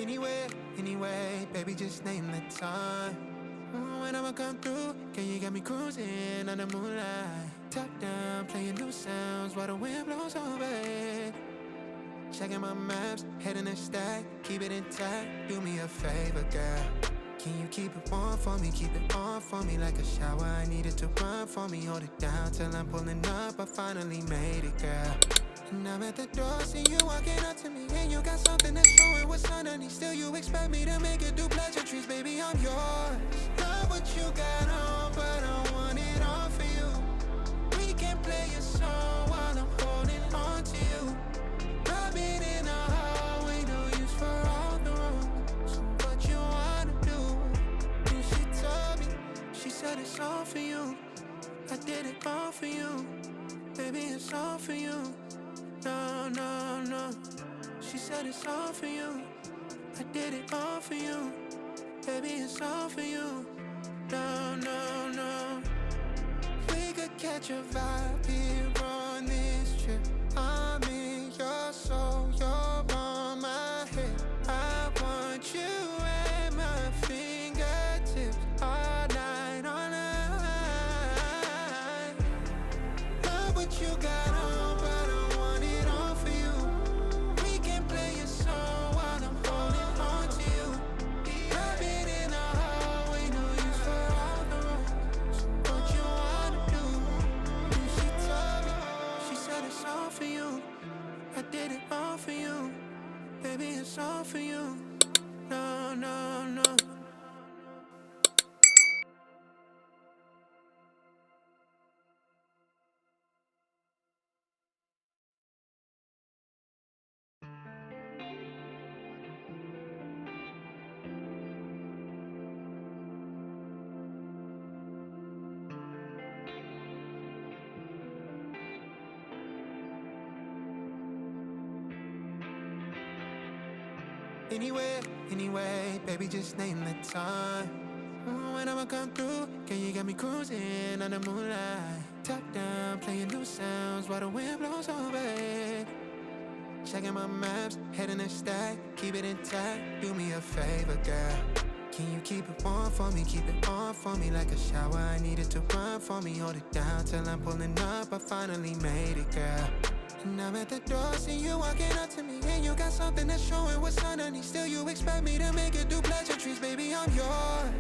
Anywhere, anyway, baby, just name the time. When I'ma come through, can you get me cruising under moonlight? Top down, playing new sounds while the wind blows over it. Checking my maps, heading a stack, keep it intact. Do me a favor, girl. Can you keep it warm for me, keep it on for me like a shower? I need it to run for me, hold it down till I'm pulling up. I finally made it, girl. And I'm at the door, see you walking up to me, and you got something that's showing what's underneath. Still you expect me to make it do pleasantries, baby, I'm yours. Love what you got on, but I want it all for you. We can play a song while I'm holding on to you. Rubbing in the hallway, no use for all the rooms. So what you wanna do? And she told me, she said it's all for you. I did it all for you. Baby, it's all for you. No, no, no. She said it's all for you. I did it all for you. Baby, it's all for you. No, no, no. We could catch a vibe here on this trip. I'm in your soul, you're on my head. I want you at my fingertips all night, all night. Love what you got on, but I want it all for you. We can play a song while I'm holding on to you. Rubbing in the hallway, no use for all the rooms. So what you wanna do? And she told me, she said it's all for you. I did it all for you. Baby, it's all for you. No, no, no. Anywhere, anyway, baby, just name the time. When I'ma come through, can you get me cruising under moonlight? Top down, playing new sounds while the wind blows over it. Checking my maps, heading a stack, keep it intact. Do me a favor, girl. Can you keep it warm for me, keep it on for me like a shower? I need it to run for me, hold it down till I'm pulling up. I finally made it, girl. And I'm at the door, see you walking up to me, and you got something that's showing what's underneath. Still you expect me to make it do pleasantries, baby, I'm yours.